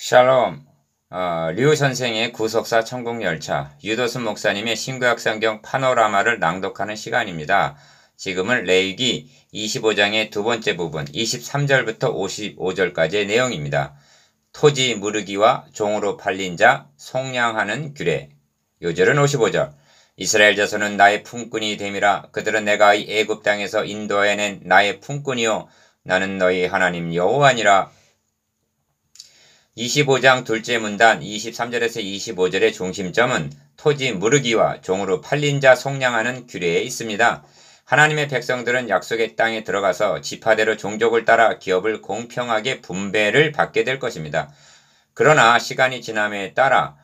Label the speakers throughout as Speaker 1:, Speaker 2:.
Speaker 1: 샬롬. 류 선생의 구속사 천국열차, 유도순 목사님의 신구약 성경 파노라마를 낭독하는 시간입니다. 지금은 레위기 25장의 두 번째 부분 23절부터 55절까지의 내용입니다. 토지 무르기와 종으로 팔린 자 속량하는 규례. 요절은 55절. 이스라엘 자손은 나의 품꾼이 됨이라. 그들은 내가 이 애굽 땅에서 인도해낸 나의 품꾼이요 나는 너희 하나님 여호와니라. 25장 둘째 문단 23절에서 25절의 중심점은 토지 무르기와 종으로 팔린 자 속량하는 규례에 있습니다. 하나님의 백성들은 약속의 땅에 들어가서 지파대로 종족을 따라 기업을 공평하게 분배를 받게 될 것입니다. 그러나 시간이 지남에 따라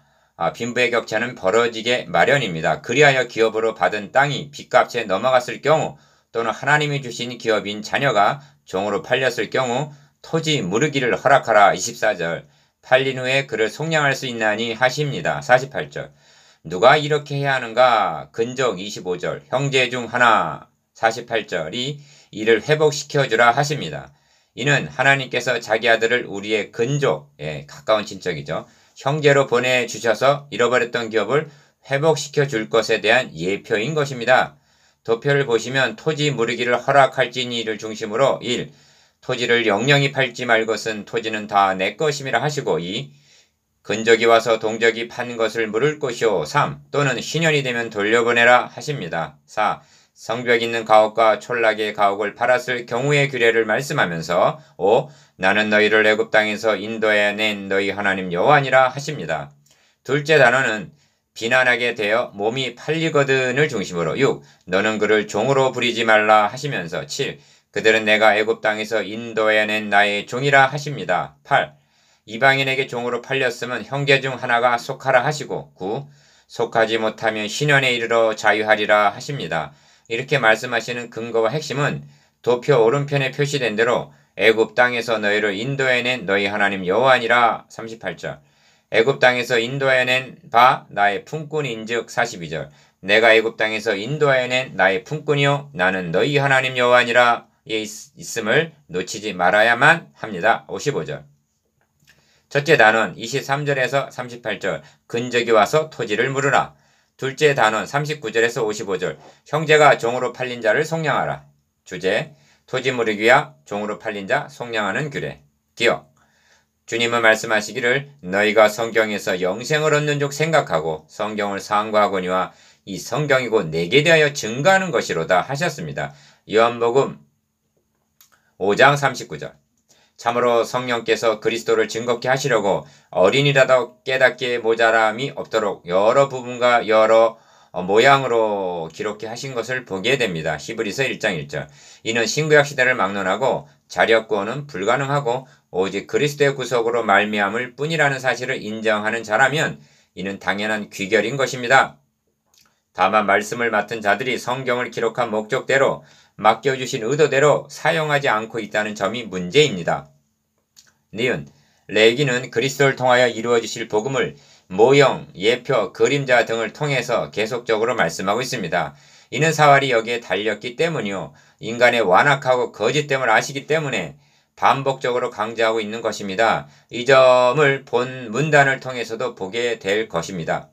Speaker 1: 빈부의 격차는 벌어지게 마련입니다. 그리하여 기업으로 받은 땅이 빚값에 넘어갔을 경우, 또는 하나님이 주신 기업인 자녀가 종으로 팔렸을 경우 토지 무르기를 허락하라. 24절. 팔린 후에 그를 속량할 수 있나니 하십니다. 48절. 누가 이렇게 해야 하는가? 근적 25절. 형제 중 하나 48절이 이를 회복시켜주라 하십니다. 이는 하나님께서 자기 아들을 우리의 근족에 가까운 친척이죠. 형제로 보내주셔서 잃어버렸던 기업을 회복시켜 줄 것에 대한 예표인 것입니다. 도표를 보시면 토지 무르기를 허락할지니를 중심으로 1. 토지를 영영히 팔지 말 것은 토지는 다 내 것임이라 하시고 2. 근적이 와서 동적이 판 것을 물을 것이요 3. 또는 신년이 되면 돌려보내라 하십니다. 4. 성벽 있는 가옥과 촌락의 가옥을 팔았을 경우의 규례를 말씀하면서 5. 나는 너희를 애굽 땅에서 인도해낸 너희 하나님 여호와니라 하십니다. 둘째 단어는 비난하게 되어 몸이 팔리거든을 중심으로 6. 너는 그를 종으로 부리지 말라 하시면서 7. 그들은 내가 애굽 땅에서 인도해낸 나의 종이라 하십니다. 8. 이방인에게 종으로 팔렸으면 형제 중 하나가 속하라 하시고 9. 속하지 못하면 신년에 이르러 자유하리라 하십니다. 이렇게 말씀하시는 근거와 핵심은 도표 오른편에 표시된 대로 애굽 땅에서 너희를 인도해낸 너희 하나님 여호와니라. 38절. 애굽 땅에서 인도해낸 바 나의 품꾼인즉. 42절. 내가 애굽 땅에서 인도해낸 나의 품꾼이요 나는 너희 하나님 여호와니라 있음을 놓치지 말아야만 합니다. 55절. 첫째 단원 23절에서 38절 근적이 와서 토지를 물으라. 둘째 단원 39절에서 55절 형제가 종으로 팔린 자를 속량하라. 주제 토지 무르기와 종으로 팔린 자 속량하는 규례. 기억 주님은 말씀하시기를 너희가 성경에서 영생을 얻는 줄 생각하고 성경을 상고하거니와 이 성경이 곧 내게 대하여 증거하는 것이로다 하셨습니다. 요한복음 5장 39절. 참으로 성령께서 그리스도를 증거케 하시려고 어린이라도 깨닫기에 모자람이 없도록 여러 부분과 여러 모양으로 기록해 하신 것을 보게 됩니다. 히브리서 1장 1절. 이는 신구약 시대를 막론하고 자력구원은 불가능하고 오직 그리스도의 구속으로 말미암을 뿐이라는 사실을 인정하는 자라면 이는 당연한 귀결인 것입니다. 다만 말씀을 맡은 자들이 성경을 기록한 목적대로 맡겨주신 의도대로 사용하지 않고 있다는 점이 문제입니다. 니은 레위기는 그리스도를 통하여 이루어지실 복음을 모형, 예표, 그림자 등을 통해서 계속적으로 말씀하고 있습니다. 이는 사활이 여기에 달렸기 때문이요. 인간의 완악하고 거짓됨을 아시기 때문에 반복적으로 강조하고 있는 것입니다. 이 점을 본 문단을 통해서도 보게 될 것입니다.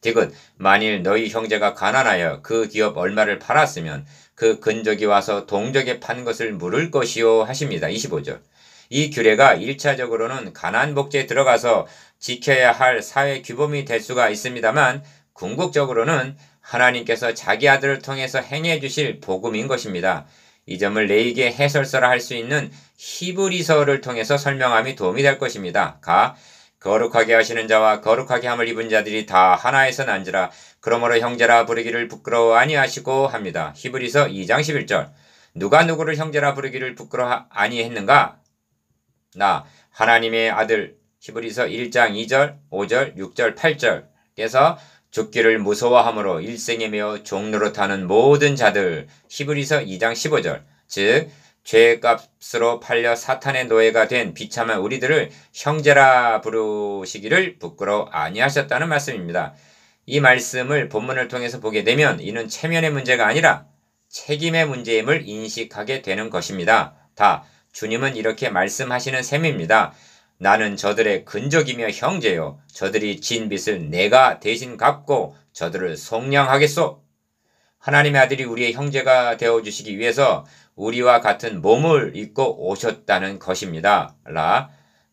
Speaker 1: 디귿 만일 너희 형제가 가난하여 그 기업 얼마를 팔았으면 그 근적이 와서 동적에 판 것을 물을 것이요 하십니다. 25절. 이 규례가 1차적으로는 가나안 복지에 들어가서 지켜야 할 사회 규범이 될 수가 있습니다만 궁극적으로는 하나님께서 자기 아들을 통해서 행해 주실 복음인 것입니다. 이 점을 레위기의 해설서라 할 수 있는 히브리서를 통해서 설명함이 도움이 될 것입니다. 거룩하게 하시는 자와 거룩하게 함을 입은 자들이 다 하나에서 난지라. 그러므로 형제라 부르기를 부끄러워 아니하시고 합니다. 히브리서 2장 11절. 누가 누구를 형제라 부르기를 부끄러워 아니했는가? 나 하나님의 아들. 히브리서 1장 2절 5절 6절 8절께서 죽기를 무서워함으로 일생에 매어 종노릇하는 모든 자들. 히브리서 2장 15절. 즉 죄값으로 팔려 사탄의 노예가 된 비참한 우리들을 형제라 부르시기를 부끄러워 아니하셨다는 말씀입니다. 이 말씀을 본문을 통해서 보게 되면 이는 체면의 문제가 아니라 책임의 문제임을 인식하게 되는 것입니다. 주님은 이렇게 말씀하시는 셈입니다. 나는 저들의 근적이며 형제요. 저들이 진 빚을 내가 대신 갚고 저들을 속량하겠소. 하나님의 아들이 우리의 형제가 되어주시기 위해서 우리와 같은 몸을 입고 오셨다는 것입니다.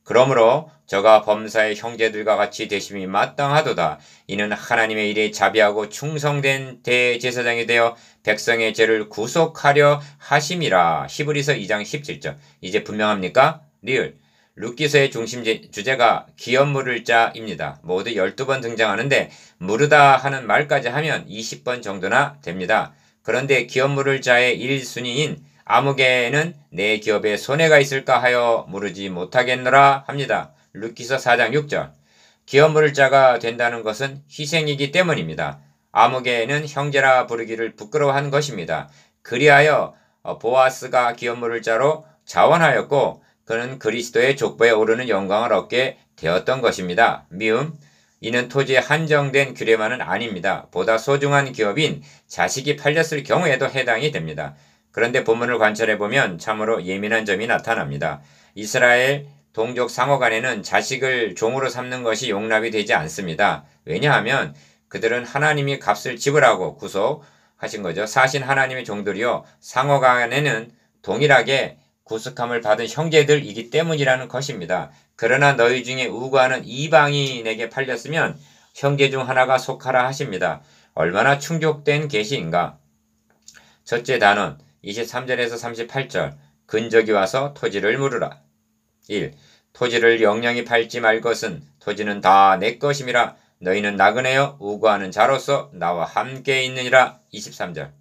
Speaker 1: 그러므로 저가 범사의 형제들과 같이 되심이 마땅하도다. 이는 하나님의 일에 자비하고 충성된 대제사장이 되어 백성의 죄를 구속하려 하심이라. 히브리서 2장 17절. 이제 분명합니까? 리을. 룻기서의 중심 주제가 기업 물을 자입니다. 모두 12번 등장하는데 무르다 하는 말까지 하면 20번 정도나 됩니다. 그런데 기업 물을 자의 1순위인 아무개는 내 기업에 손해가 있을까 하여 물으지 못하겠노라 합니다. 룻기서 4장 6절. 기업 물을 자가 된다는 것은 희생이기 때문입니다. 아무개는 형제라 부르기를 부끄러워한 것입니다. 그리하여 보아스가 기업 물을 자로 자원하였고 그는 그리스도의 족보에 오르는 영광을 얻게 되었던 것입니다. 미음. 이는 토지에 한정된 규례만은 아닙니다. 보다 소중한 기업인 자식이 팔렸을 경우에도 해당이 됩니다. 그런데 본문을 관찰해보면 참으로 예민한 점이 나타납니다. 이스라엘 동족 상호 간에는 자식을 종으로 삼는 것이 용납이 되지 않습니다. 왜냐하면 그들은 하나님이 값을 지불하고 구속하신 거죠. 사신 하나님의 종들이요. 상호 간에는 동일하게 구속함을 받은 형제들이기 때문이라는 것입니다. 그러나 너희 중에 우고하는 이방인에게 팔렸으면 형제 중 하나가 속하라 하십니다. 얼마나 충족된 계시인가. 첫째 단원 23절에서 38절. 근적이 와서 토지를 물으라. 1. 토지를 영영히 팔지 말 것은 토지는 다 내 것임이라. 너희는 나그네여 우고하는 자로서 나와 함께 있느니라. 23절.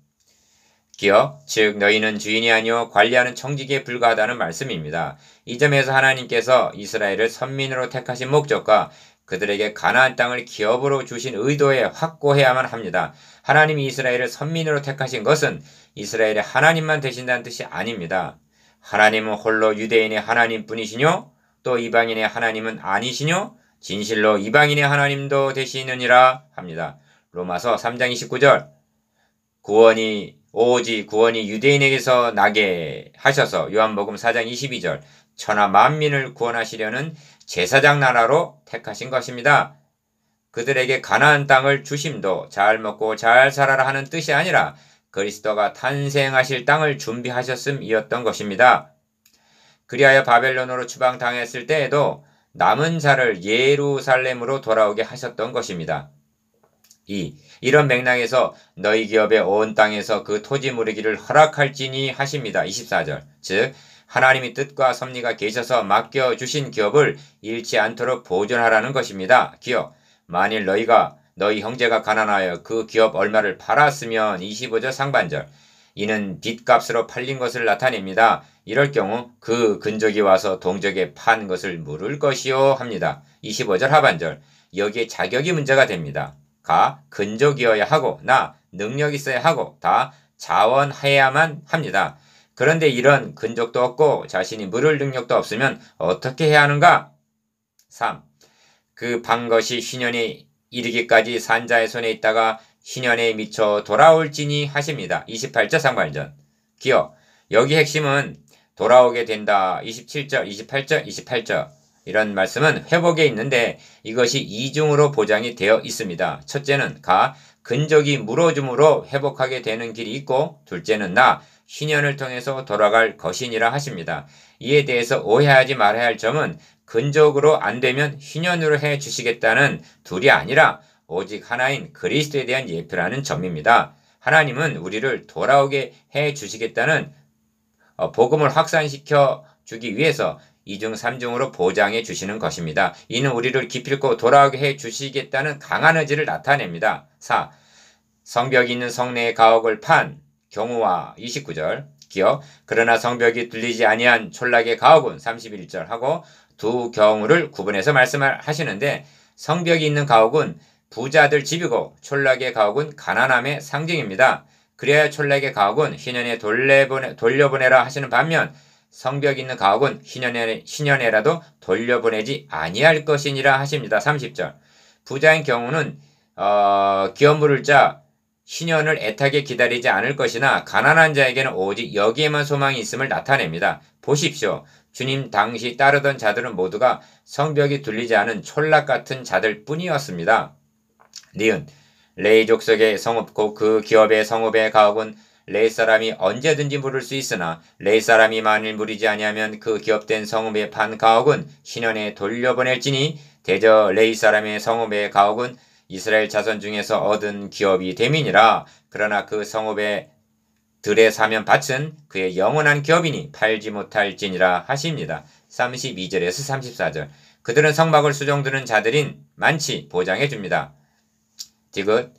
Speaker 1: 기업, 즉 너희는 주인이 아니요 관리하는 청지기에 불과하다는 말씀입니다. 이 점에서 하나님께서 이스라엘을 선민으로 택하신 목적과 그들에게 가나안 땅을 기업으로 주신 의도에 확고해야만 합니다. 하나님이 이스라엘을 선민으로 택하신 것은 이스라엘의 하나님만 되신다는 뜻이 아닙니다. 하나님은 홀로 유대인의 하나님뿐이시뇨? 또 이방인의 하나님은 아니시뇨? 진실로 이방인의 하나님도 되시느니라 합니다. 로마서 3장 29절. 오직 구원이 유대인에게서 나게 하셔서 요한복음 4장 22절. 천하 만민을 구원하시려는 제사장 나라로 택하신 것입니다. 그들에게 가나안 땅을 주심도 잘 먹고 잘 살아라 하는 뜻이 아니라 그리스도가 탄생하실 땅을 준비하셨음이었던 것입니다. 그리하여 바벨론으로 추방당했을 때에도 남은 자를 예루살렘으로 돌아오게 하셨던 것입니다. 2. 이런 맥락에서 너희 기업의 온 땅에서 그 토지 무르기를 허락할지니 하십니다. 24절. 즉 하나님이 뜻과 섭리가 계셔서 맡겨주신 기업을 잃지 않도록 보존하라는 것입니다. 기업. 만일 너희 형제가 가난하여 그 기업 얼마를 팔았으면 25절 상반절. 이는 빚값으로 팔린 것을 나타냅니다. 이럴 경우 그 근적이 와서 동족에 판 것을 물을 것이요 합니다. 25절 하반절. 여기에 자격이 문제가 됩니다. 근적이어야 하고 능력 있어야 하고 다 자원해야만 합니다. 그런데 이런 근적도 없고 자신이 물을 능력도 없으면 어떻게 해야 하는가? 3. 그 판 것이 희년에 이르기까지 산자의 손에 있다가 희년에 미쳐 돌아올지니 하십니다. 28절 상관전. 기억. 여기 핵심은 돌아오게 된다. 27절, 28절, 28절. 이런 말씀은 회복에 있는데 이것이 이중으로 보장이 되어 있습니다. 첫째는 근적이 물어줌으로 회복하게 되는 길이 있고 둘째는 희년을 통해서 돌아갈 것이니라 하십니다. 이에 대해서 오해하지 말아야 할 점은 근적으로 안 되면 희년으로 해 주시겠다는 둘이 아니라 오직 하나인 그리스도에 대한 예표라는 점입니다. 하나님은 우리를 돌아오게 해 주시겠다는 복음을 확산시켜 주기 위해서 2중 3중으로 보장해 주시는 것입니다. 이는 우리를 기필코 돌아오게 해 주시겠다는 강한 의지를 나타냅니다. 4. 성벽이 있는 성내의 가옥을 판 경우와 29절. 기억. 그러나 성벽이 뚫리지 아니한 촌락의 가옥은 31절 하고 두 경우를 구분해서 말씀을 하시는데 성벽이 있는 가옥은 부자들 집이고 촌락의 가옥은 가난함의 상징입니다. 그래야 촌락의 가옥은 희년에 돌려보내라 하시는 반면 성벽 있는 가옥은 희년에라도 돌려보내지 아니할 것이니라 하십니다. 30절. 부자인 경우는 기업 물을 자 희년을 애타게 기다리지 않을 것이나 가난한 자에게는 오직 여기에만 소망이 있음을 나타냅니다. 보십시오. 주님 당시 따르던 자들은 모두가 성벽이 둘리지 않은 촌락 같은 자들 뿐이었습니다. 니은 레이 족속의 성읍 곧 그 기업의 성읍의 가옥은 레이 사람이 언제든지 물을 수 있으나 레이 사람이 만일 물이지 아니하면 그 기업된 성읍의 반 가옥은 신원에 돌려보낼지니 대저 레이 사람의 성읍의 가옥은 이스라엘 자손 중에서 얻은 기업이 됨이니라. 그러나 그 성읍의 들에 사면 밭은 그의 영원한 기업이니 팔지 못할지니라 하십니다. 32절에서 34절. 그들은 성막을 수종드는 자들인 많지 보장해 줍니다. 디귿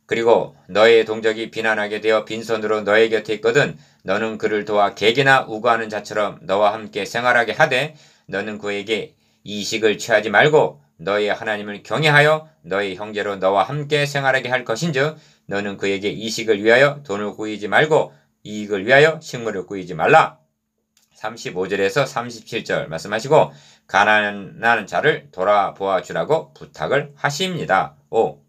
Speaker 1: 그리고 너의 동족이 비난하게 되어 빈손으로 너의 곁에 있거든 너는 그를 도와 객이나 우고하는 자처럼 너와 함께 생활하게 하되 너는 그에게 이식을 취하지 말고 너의 하나님을 경외하여 너의 형제로 너와 함께 생활하게 할 것인즉 너는 그에게 이식을 위하여 돈을 구이지 말고 이익을 위하여 식물을 구이지 말라. 35절에서 37절 말씀하시고 가난한 자를 돌아보아 주라고 부탁을 하십니다. 5.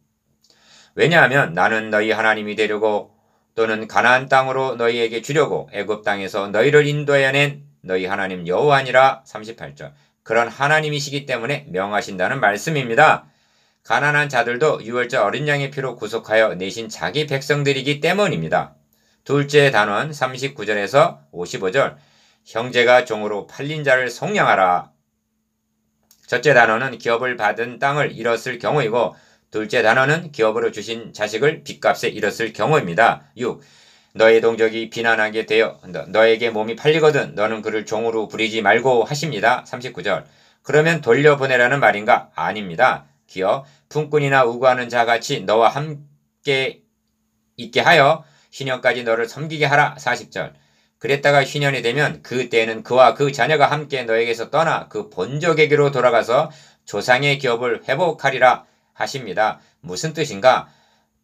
Speaker 1: 왜냐하면 나는 너희 하나님이 되려고 또는 가나안 땅으로 너희에게 주려고 애굽 땅에서 너희를 인도해낸 너희 하나님 여호와니라. 38절. 그런 하나님이시기 때문에 명하신다는 말씀입니다. 가난한 자들도 유월절 어린 양의 피로 구속하여 내신 자기 백성들이기 때문입니다. 둘째 단원 39절에서 55절. 형제가 종으로 팔린 자를 속량하라. 첫째 단원은 기업을 받은 땅을 잃었을 경우이고 둘째 단어는 기업으로 주신 자식을 빚값에 잃었을 경우입니다. 6. 너의 동족이 비난하게 되어 너에게 몸이 팔리거든 너는 그를 종으로 부리지 말고 하십니다. 39절. 그러면 돌려보내라는 말인가? 아닙니다. 기어 품꾼이나 우고하는 자같이 너와 함께 있게 하여 휘년까지 너를 섬기게 하라. 40절. 그랬다가 휘년이 되면 그때는 그와 그 자녀가 함께 너에게서 떠나 그 본족에게로 돌아가서 조상의 기업을 회복하리라 하십니다. 무슨 뜻인가?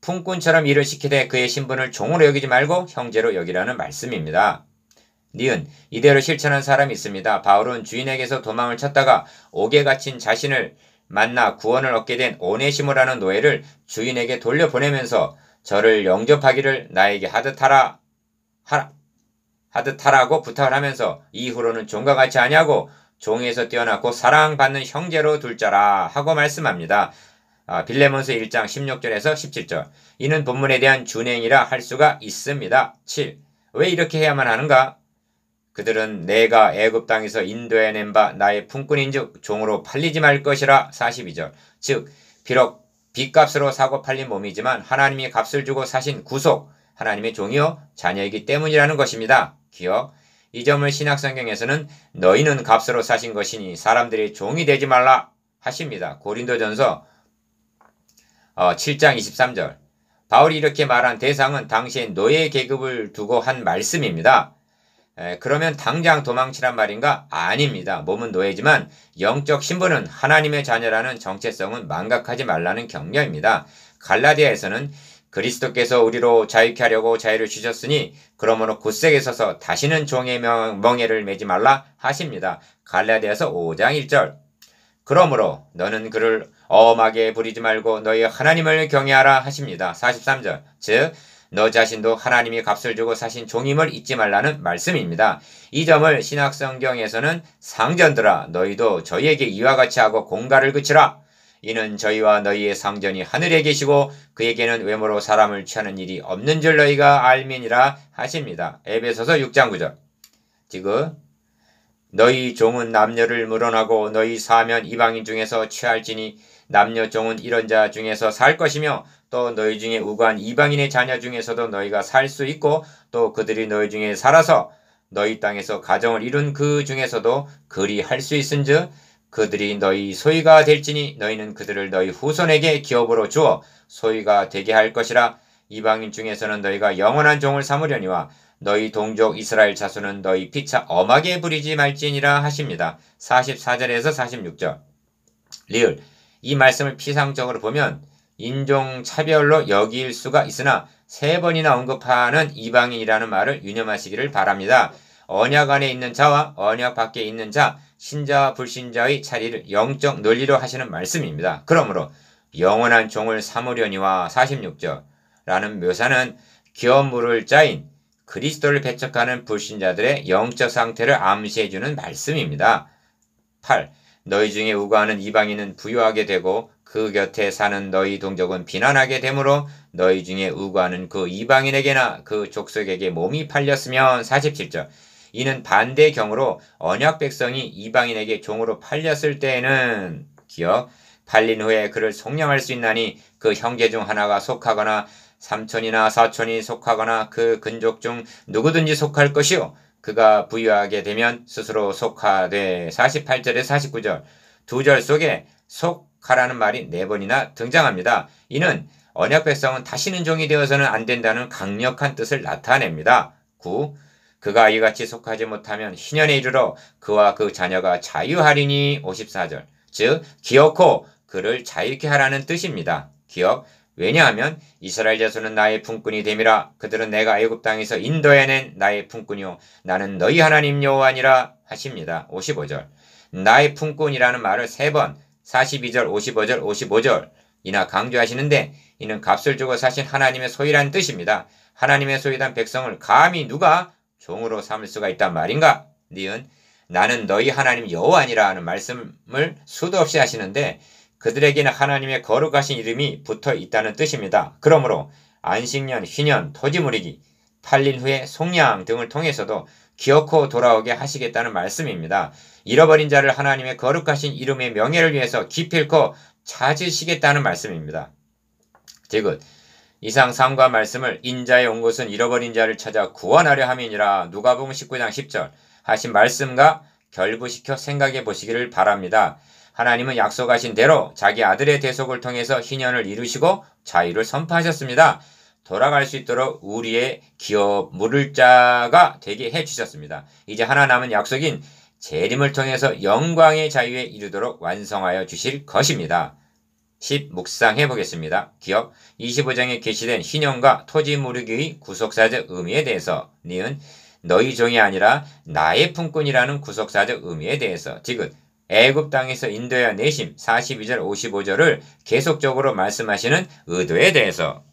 Speaker 1: 품꾼처럼 일을 시키되 그의 신분을 종으로 여기지 말고 형제로 여기라는 말씀입니다. 니은 이대로 실천한 사람이 있습니다. 바울은 주인에게서 도망을 쳤다가 옥에 갇힌 자신을 만나 구원을 얻게 된 오네시모라는 노예를 주인에게 돌려보내면서 저를 영접하기를 나에게 하듯하라고 부탁을 하면서 이후로는 종과 같이 아니하고 종에서 뛰어나고 사랑받는 형제로 둘 자라 하고 말씀합니다. 빌레몬서 1장 16절에서 17절. 이는 본문에 대한 준행이라 할 수가 있습니다. 7. 왜 이렇게 해야만 하는가? 그들은 내가 애굽 땅에서 인도해낸 바 나의 품꾼인즉 종으로 팔리지 말 것이라. 42절. 즉 비록 빚값으로 사고 팔린 몸이지만 하나님이 값을 주고 사신 구속 하나님의 종이요 자녀이기 때문이라는 것입니다. 기억. 이 점을 신약성경에서는 너희는 값으로 사신 것이니 사람들이 종이 되지 말라 하십니다. 고린도전서 7장 23절. 바울이 이렇게 말한 대상은 당시에 노예 계급을 두고 한 말씀입니다. 그러면 당장 도망치란 말인가? 아닙니다. 몸은 노예지만 영적 신분은 하나님의 자녀라는 정체성은 망각하지 말라는 격려입니다. 갈라디아에서는 그리스도께서 우리로 자유케 하려고 자유를 주셨으니 그러므로 굳세게 서서 다시는 종의 멍에를 매지 말라 하십니다. 갈라디아서 5장 1절. 그러므로 너는 그를 엄하게 부리지 말고 너희 하나님을 경외하라 하십니다. 43절. 즉 너 자신도 하나님이 값을 주고 사신 종임을 잊지 말라는 말씀입니다. 이 점을 신약성경에서는 상전들아 너희도 저희에게 이와 같이 하고 공갈을 그치라. 이는 저희와 너희의 상전이 하늘에 계시고 그에게는 외모로 사람을 취하는 일이 없는 줄 너희가 알미니라 하십니다. 에베소서 6장 9절. 지금 너희 종은 남녀를 물어나고 너희 사면 이방인 중에서 취할지니 남녀 종은 이런 자 중에서 살 것이며 또 너희 중에 우고한 이방인의 자녀 중에서도 너희가 살 수 있고 또 그들이 너희 중에 살아서 너희 땅에서 가정을 이룬 그 중에서도 그리 할 수 있은즉 그들이 너희 소유가 될지니 너희는 그들을 너희 후손에게 기업으로 주어 소유가 되게 할 것이라. 이방인 중에서는 너희가 영원한 종을 삼으려니와 너희 동족 이스라엘 자손은 너희 피차 엄하게 부리지 말지니라 하십니다. 44절에서 46절. 리을. 이 말씀을 피상적으로 보면 인종차별로 여길 수가 있으나 3번이나 언급하는 이방인이라는 말을 유념하시기를 바랍니다. 언약 안에 있는 자와 언약 밖에 있는 자, 신자와 불신자의 차이를 영적 논리로 하시는 말씀입니다. 그러므로 영원한 종을 삼으려니와 46절 라는 묘사는 기업 물을 자인 그리스도를 배척하는 불신자들의 영적 상태를 암시해주는 말씀입니다. 8. 너희 중에 우고하는 이방인은 부유하게 되고 그 곁에 사는 너희 동족은 비난하게 되므로 너희 중에 우고하는 그 이방인에게나 그 족속에게 몸이 팔렸으면 47절. 이는 반대의 경우로 언약 백성이 이방인에게 종으로 팔렸을 때에는 기억 팔린 후에 그를 속량할 수 있나니 그 형제 중 하나가 속하거나 삼촌이나 사촌이 속하거나 그 근족 중 누구든지 속할 것이요 그가 부유하게 되면 스스로 속하되 48절에 49절 두 절 속에 속하라는 말이 4번이나 등장합니다. 이는 언약 백성은 다시는 종이 되어서는 안 된다는 강력한 뜻을 나타냅니다. 9. 그가 이같이 속하지 못하면 희년에 이르러 그와 그 자녀가 자유하리니 54절 즉 기어코 그를 자유케 하라는 뜻입니다. 기억 왜냐하면 이스라엘 자손은 나의 품꾼이 됨이라 그들은 내가 애굽 땅에서 인도해낸 나의 품꾼이요 나는 너희 하나님 여호와니라 하십니다. 55절 나의 품꾼이라는 말을 3번 42절 55절 55절 이나 강조하시는데 이는 값을 주고 사신 하나님의 소유라는 뜻입니다. 하나님의 소유단 백성을 감히 누가 종으로 삼을 수가 있단 말인가? 니은 나는 너희 하나님 여호와니라 하는 말씀을 수도 없이 하시는데 그들에게는 하나님의 거룩하신 이름이 붙어 있다는 뜻입니다. 그러므로 안식년, 희년, 토지무리기, 팔린 후에 속량 등을 통해서도 기어코 돌아오게 하시겠다는 말씀입니다. 잃어버린 자를 하나님의 거룩하신 이름의 명예를 위해서 기필코 찾으시겠다는 말씀입니다. 디귿 이상 상과 말씀을 인자의 온 곳은 잃어버린 자를 찾아 구원하려 함이니라 누가복음 19장 10절 하신 말씀과 결부시켜 생각해 보시기를 바랍니다. 하나님은 약속하신 대로 자기 아들의 대속을 통해서 희년을 이루시고 자유를 선포하셨습니다. 돌아갈 수 있도록 우리의 기업 물을 자가 되게 해주셨습니다. 이제 하나 남은 약속인 재림을 통해서 영광의 자유에 이르도록 완성하여 주실 것입니다. 10. 묵상해 보겠습니다. 기억 25장에 게시된 희년과 토지 무르기의 구속사적 의미에 대해서 니은 너희 종이 아니라 나의 품꾼이라는 구속사적 의미에 대해서 디귿 애굽 땅에서 인도하여 내심 42절 55절을 계속적으로 말씀하시는 의도에 대해서